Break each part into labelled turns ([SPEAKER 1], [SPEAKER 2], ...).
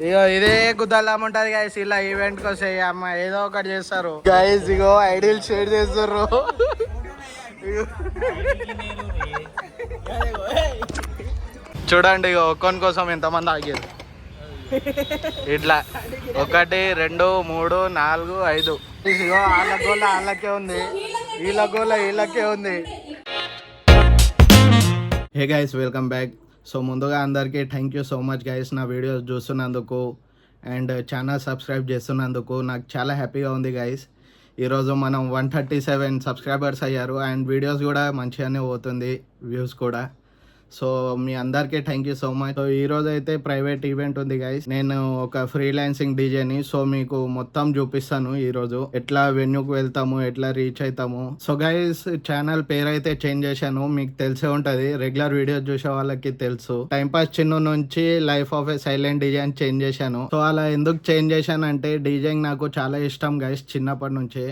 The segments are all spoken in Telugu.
[SPEAKER 1] ఇగో ఇదే గుద్దల్లాం ఉంటది గైస్. ఇలా ఈవెంట్ కోసం అమ్మ ఏదో ఒకటి చేస్తారు గైస్. ఇగో ఐడియల్ షేర్ చేస్తారు. చూడండి ఇగో ఒక్కని కోసం ఎంతమంది ఆగారు. ఇట్లా 1 2 3 4 5. ఇగో వాళ్ళ గోల వాళ్ళకే ఉంది, వీళ్ళ గోల వీళ్ళకే ఉంది. Hey guys, welcome back. So ముందుగా అందరికీ thank you so much guys నా వీడియోస్ చూస్తున్నందుకు అండ్ ఛానల్ సబ్స్క్రైబ్ చేస్తున్నందుకు. నాకు చాలా హ్యాపీగా ఉంది గైస్. ఈరోజు మనం 137 సబ్స్క్రైబర్స్ అయ్యారు అండ్ వీడియోస్ కూడా మంచిగానే పోతుంది, వ్యూస్ కూడా. సో మీ అందరికీ thank you so much. So ఈరోజు అయితే ప్రైవేట్ ఈవెంట్ ఉంది గైస్. నేను ఒక ఫ్రీలాన్సింగ్ డీజేని. సో మీకు మొత్తం చూపిస్తాను ఈరోజు ఎట్లా వెన్యూకి వెళ్తాము, ఎట్లా రీచ్ అవుతాము. సో గైస్ ఛానల్ పేరు అయితే చేంజ్ చేశాను, మీకు తెలిసే ఉంటది. రెగ్యులర్ వీడియోస్ చూసే వాళ్ళకి తెలుసు. టైం పాస్ చిన్న నుంచి life of A silent DJ అని చేంజ్ చేశాను. సో అలా ఎందుకు చేంజ్ చేశాను అంటే డీజేయింగ్ నాకు చాలా ఇష్టం గైస్. చిన్నప్పటి నుంచి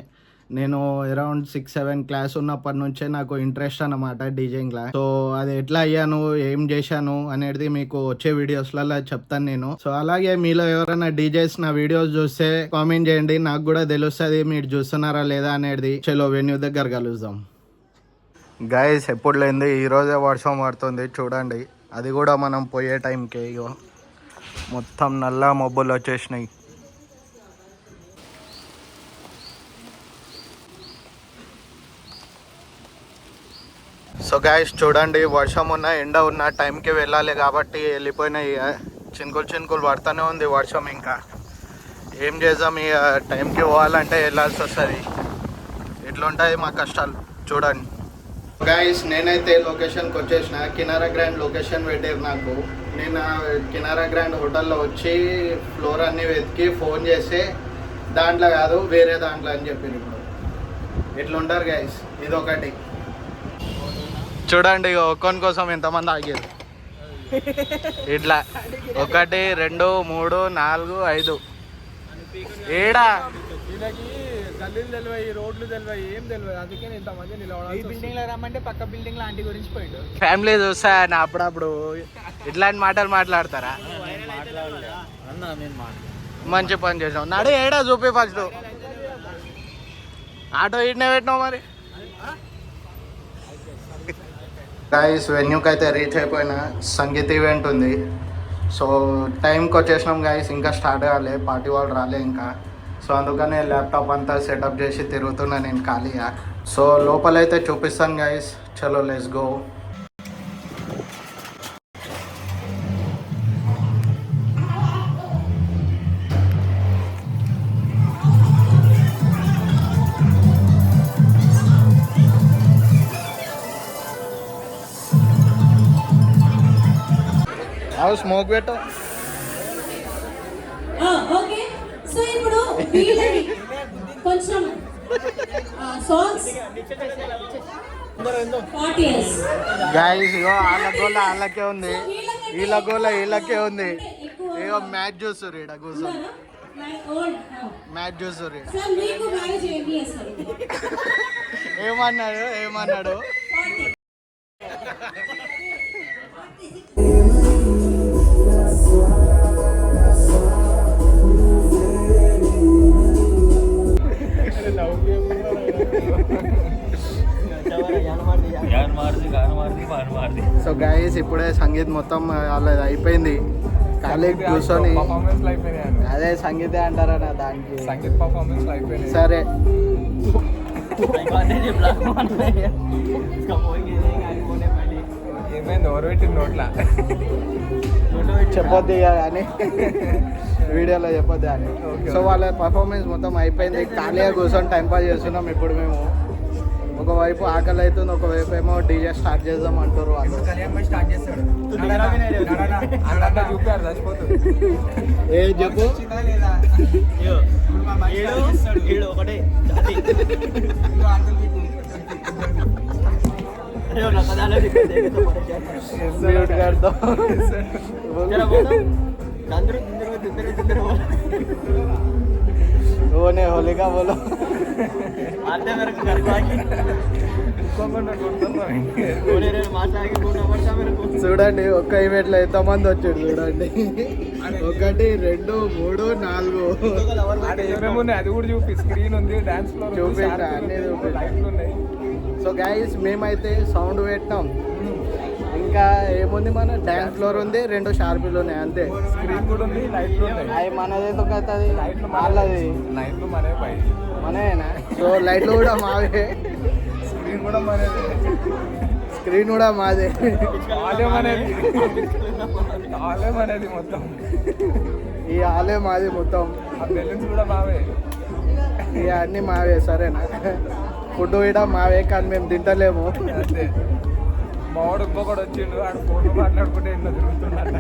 [SPEAKER 1] నేను అరౌండ్ 6-7 క్లాస్ ఉన్నప్పటి నుంచే నాకు ఇంట్రెస్ట్ అన్నమాట డీజేయింగ్ లా. సో అది ఎట్లా అయ్యాను, ఏం చేశాను అనేది మీకు వచ్చే వీడియోస్లలో చెప్తాను నేను. సో అలాగే మీలో ఎవరైనా డీజేస్ నా వీడియోస్ చూస్తే కామెంట్ చేయండి, నాకు కూడా తెలుస్తుంది మీరు చూస్తున్నారా లేదా అనేది. చలో వెన్యూ దగ్గర కలుద్దాం గైస్. ఎప్పుడు లేంది ఈరోజే వర్షం పడుతుంది చూడండి, అది కూడా మనం పోయే టైంకి. ఇగో మొత్తం నల్ల మబ్బులు వచ్చేసినాయి. సో గైస్ చూడండి, వర్షం ఉన్న ఎండ ఉన్న టైంకి వెళ్ళాలి కాబట్టి వెళ్ళిపోయినాయి. చినుకులు పడుతూనే ఉంది వర్షం. ఇంకా ఏం చేద్దాం, ఇక టైంకి పోవాలంటే వెళ్ళాల్సి వస్తుంది. ఇట్లుంటాయి మా కష్టాలు చూడండి. గైస్ నేనైతే లొకేషన్కి వచ్చేసిన. కినారా గ్రాండ్ లొకేషన్ పెట్టారు నాకు. నేను కినారా గ్రాండ్ హోటల్లో వచ్చి ఫ్లోర్ అన్నీ వెతికి ఫోన్ చేస్తే దాంట్లో కాదు వేరే దాంట్లో అని చెప్పారు. ఇప్పుడు ఇట్లుంటారు గైస్. ఇదొకటి చూడండి, ఒక్కని కోసం ఎంతమంది ఆగారు. ఇట్లా 1 2 3 4 5 ఏడా
[SPEAKER 2] గల్లీలు తెలివాయి, రోడ్లు తెలివాయి, ఏం తెలియదు. అందుకే ఇంతమంది నిలబడాలి. ఈ బిల్డింగ్ లో రమ్మంటే పక్క బిల్డింగ్ లో ఆంటీ గురించి పోయిండు.
[SPEAKER 1] ఫ్యామిలీ చూస్తా అప్పుడప్పుడు ఇట్లాంటి మాటలు మాట్లాడతారా? మంచి పని చేసాం. నాడు ఏడా చూపి ఫస్ట్. ఆటో ఇట్నే పెట్టినావు మరి. గైస్ వెన్యూకి అయితే రీచ్ అయిపోయినా. సంగీత్ ఈవెంట్ ఉంది. సో టైంకి వచ్చేసినాం గైస్. ఇంకా స్టార్ట్ కాలే, పార్టీ వాళ్ళు రాలే ఇంకా. సో అందుకనే ల్యాప్టాప్ అంతా సెటప్ చేసి తిరుగుతున్నా నేను ఖాళీగా. సో లోపలైతే చూపిస్తాను గైస్. చలో లెట్స్ గో. స్మోక్ పెట్టు.
[SPEAKER 3] ఓకే సో ఇప్పుడు కొంచెం సాంగ్స్
[SPEAKER 1] గైస్ ఇగో వాళ్ళ గోల వాళ్ళకే ఉంది, వీళ్ళ గోల వీళ్ళకే ఉంది. ఇగో మ్యాచ్ చూస్తారు ఈడ కూర్చొని, మ్యాచ్ చూస్తారు. ఏమన్నాడు సో గైస్ ఇప్పుడే సంగీత్ మొత్తం వాళ్ళది అయిపోయింది. ఖాళీ కూర్చొని అదే సంగీతే అంటారా దానికి.
[SPEAKER 2] సంగీత్ పర్ఫార్మెన్స్ అయిపోయింది.
[SPEAKER 1] సరే
[SPEAKER 2] ఏమైంది, ఎవరు పెట్టింది నోట్లా?
[SPEAKER 1] చెప్పొద్దు కానీ వీడియోలో చెప్పొద్దు అని. సో వాళ్ళ పర్ఫార్మెన్స్ మొత్తం అయిపోయింది. ఖాళీగా కూర్చొని టైంపాస్ చేస్తున్నాం. ఇప్పుడు మేము ఒకవైపు ఆకలి అవుతుంది, ఒకవైపు ఏమో డీజే స్టార్ట్ చేద్దాం అంటారు వాళ్ళు. ఏ చెప్పు
[SPEAKER 3] होने होली का बोलो। आते मेरे को घर को आके
[SPEAKER 1] చూడండి ఒక్క ఈవెంట్ లో ఎంతమంది వచ్చాడు చూడండి. 1 2 3 4
[SPEAKER 2] ఏమేమి ఉన్నాయి అది కూడా చూపి. స్క్రీన్ ఉంది, డాన్స్ ఫ్లోర్
[SPEAKER 1] చూపించా అన్ని
[SPEAKER 2] లైట్లు ఉన్నాయి.
[SPEAKER 1] సో గైస్ మేమైతే సౌండ్ పెట్టినాం. ఇంకా ఏముంది, మన డ్యాన్స్ ఫ్లోర్ ఉంది, 2 షార్పీలు ఉన్నాయి అంతే.
[SPEAKER 2] స్క్రీన్ కూడా ఉంది, లైట్లు ఉన్నాయి.
[SPEAKER 1] అవి మనది ఎందుకు అవుతుంది,
[SPEAKER 2] లైట్లు
[SPEAKER 1] వాళ్ళది
[SPEAKER 2] లైట్లు మనే పై
[SPEAKER 1] మనయేనా. సో లైట్లు కూడా మావే,
[SPEAKER 2] స్క్రీన్ కూడా మనేది,
[SPEAKER 1] స్క్రీన్ కూడా మాదే,
[SPEAKER 2] ఆలయం అనేది ఆలయం అనేది మొత్తం.
[SPEAKER 1] ఈ ఆలయం మాది మొత్తం.
[SPEAKER 2] ఆ బెలూన్స్ కూడా మావే.
[SPEAKER 1] ఇక అన్నీ మావే. సరేనా, ఫుడ్ కూడా మావే, కానీ మేము తింటలేము
[SPEAKER 2] అంతే. మావాడు ఇంకొకటి వచ్చిండు, ఆడ ఫోన్ మాట్లాడుకుంటే ఎన్నో తిరుగుతున్నాడు.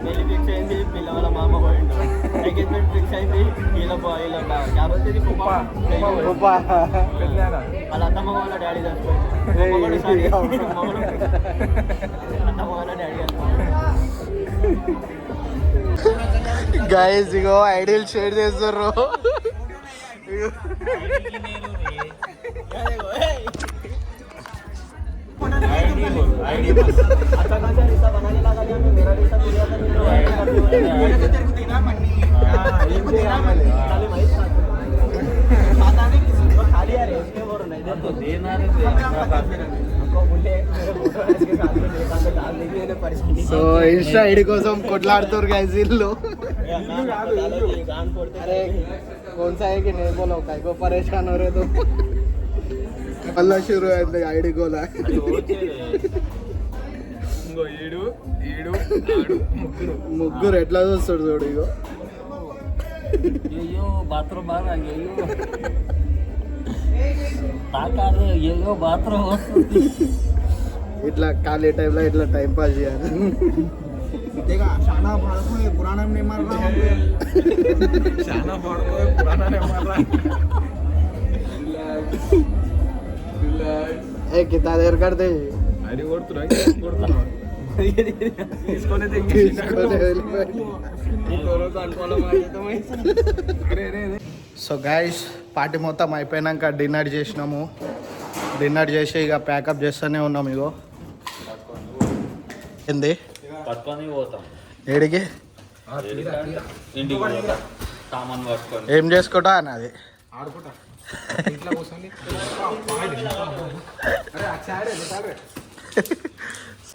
[SPEAKER 4] పెళ్లి ఫిక్స్ అయింది, పిల్లల మామ పోయిండు. ఎంగేజ్మెంట్ ఫిక్స్ అయింది, వీళ్ళ కాబట్టి
[SPEAKER 2] పెళ్ళానా
[SPEAKER 4] వాళ్ళ అత్తమ్మ వాళ్ళ డాడీ చచ్చిపోయింది. అత్తమ్మ వాళ్ళ డాడీ
[SPEAKER 1] గైస్ ఇగో ఐడియల్ షేర్ చేస్తారు. సో ఇన్స్టా ఐడి కోసం కొట్లాడుతారు గైస్ ఇల్లు. अरे कौन सा है कि नहीं बोलो, काय को परेशान हो रहे तो మళ్ళా షురు అయింది ఐడి గోలా. ముగ్గురు ఎట్లా చూస్తాడు చూడు. ఇగో
[SPEAKER 4] అయ్యో బాత్రూమ్ బాగా అయ్యో బాత్రూమ్ వస్తుంది.
[SPEAKER 1] ఇట్లా ఖాళీ టైంలో ఇట్లా టైం పాస్ చేయాలి.
[SPEAKER 2] शाना फाड़को पुराना नहीं मार रहा हूँ. शाना फाड़को पुराना नहीं मार रहा.
[SPEAKER 1] ఏ కితా దేర్ కర్దే
[SPEAKER 2] అడి కొడుతున్నా కొడుతున్నా తీసుకొని
[SPEAKER 1] సో గైస్ పార్టీ మొత్తం అయిపోయినాక డిన్నర్ చేసినాము. డిన్నర్ చేసి ఇక ప్యాకప్ చేస్తూనే ఉన్నాం. ఇగో ఏంది
[SPEAKER 4] పట్టుకొని పోతాం
[SPEAKER 1] ఏడికి,
[SPEAKER 4] ఇంటికి పోతాం సామాన్ పట్టుకొని.
[SPEAKER 1] ఏం చేసుకుంటా అన్నది.
[SPEAKER 2] ఆడుకుంటా ఇంట్లో కూర్చొని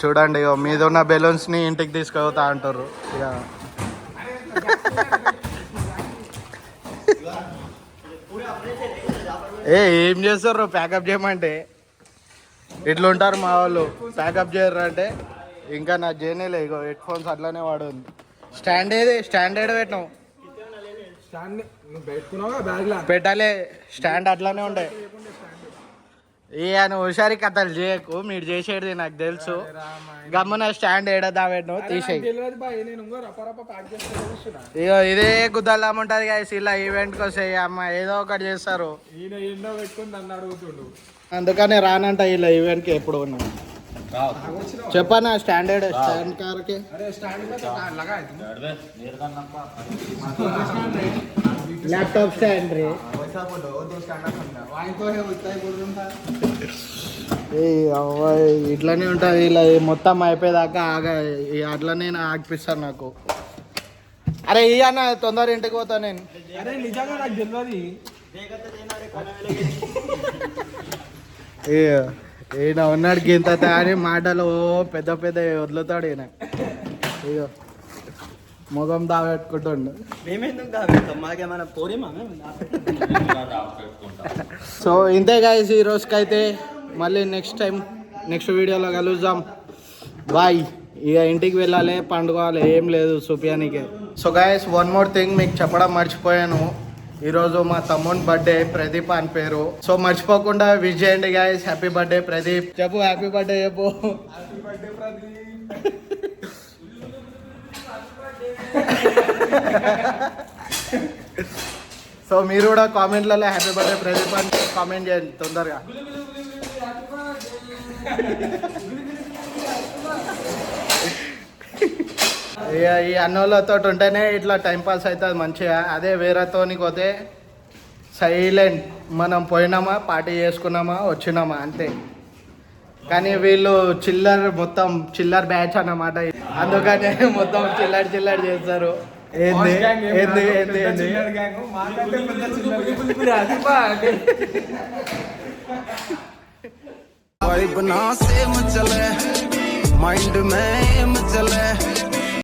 [SPEAKER 1] చూడండి ఇగో మీద ఉన్న బెలూన్స్ని ఇంటికి తీసుకుపోతా అంటారు. ఇక ఏం చేస్తారు ప్యాకప్ చేయమంటే, ఇట్లుంటారు మా వాళ్ళు. ప్యాకప్ చేయరు అంటే ఇంకా నా జేనేలే. ఇగో హెడ్ ఫోన్స్ అట్లానే వాడు. స్టాండ్ ఏది, స్టాండ్ ఏడ పెట్టినావు?
[SPEAKER 2] స్టాండ్ నువ్వు పెట్టుకున్నావా బ్యాగ్లా?
[SPEAKER 1] పెట్టాలి, స్టాండ్ అట్లానే ఉండే. ఏ అని హుషారి కథలు చేయకు, మీరు చేసేది నాకు తెలుసు. గమ్మున స్టాండ్ ఏడదా పెట్టినావు తీసేయి.
[SPEAKER 2] తెలియదు బాయ్, నేను ఇంకో రప్ప ప్యాక్ చేస్తున్నా.
[SPEAKER 1] ఇగో ఇదే గుద్దల్లాం ఉంటుంది కదా ఇలా ఈవెంట్కి వస్తాయి. అమ్మ ఏదో ఒకటి చేస్తారు.
[SPEAKER 2] ఈయన ఎన్నో పెట్టుకుని నన్ను అడుగుతుండు.
[SPEAKER 1] అందుకనే రానంట ఇలా ఈవెంట్కి ఎప్పుడు ఉన్నా. చెప్పనా స్టాండర్డ్ స్టాండ్ కార్కి.
[SPEAKER 2] अरे स्टैंड में तो लगा है
[SPEAKER 1] लैपटॉप स्टैंड रे.
[SPEAKER 2] वैसा बोलो दो स्टैंड समझा वहीं तो है उतना ही बोल रहा था.
[SPEAKER 1] ఇట్లానే ఉంటుంది. ఇలా మొత్తం అయిపోయేదాకా అట్లనే ఆగిపిస్తారు నాకు. అరే ఈ అన్న తొందర ఇంటికి పోతా నేను.
[SPEAKER 2] अरे నిజంగా నాకు తెలియదు.
[SPEAKER 1] ఈయన ఉన్నాడు గింత అని మాటలు పెద్ద పెద్ద వదులుతాడు ఈయన. ఇగో ముఖం దాపెట్టుకుంటుండు.
[SPEAKER 4] మేమెందుకు దాపెడతాం, మాకేమైనా పోరేమా?
[SPEAKER 1] సో ఇంతే గాయస్ ఈ రోజుకైతే. మళ్ళీ నెక్స్ట్ టైం నెక్స్ట్ వీడియోలో కలుద్దాం. బాయ్. ఇక ఇంటికి వెళ్ళాలి, పండుకోవాలి, ఏం లేదు చూపియానికే. So guys one more thing మీకు చెప్పడం మర్చిపోయాను. ఈరోజు మా తమ్ముని బర్త్డే, ప్రదీప్ అని పేరు. సో మర్చిపోకుండా విష్ చేయండి గాయస్. Happy birthday Pradeep. చెప్పు హ్యాపీ బర్త్డే చెప్పు. సో మీరు కూడా కామెంట్లలో హ్యాపీ బర్త్డే ప్రదీప్ అని కామెంట్ చేయండి తొందరగా. ఈ అన్నోళ్ళతో ఉంటేనే ఇట్లా టైం పాస్ అవుతుంది మంచిగా. అదే వేరేతోని పోతే సైలెంట్. మనం పోయినామా, పార్టీ చేసుకున్నామా, వచ్చినామా అంతే. కానీ వీళ్ళు మొత్తం చిల్లర్ బ్యాచ్ అన్నమాట. అందుకనే మొత్తం చిల్లర్ చేస్తారు. ఏంది ఏంది ఏంది ఏంది
[SPEAKER 5] वाइब ना सेम चले माइंड में एम चले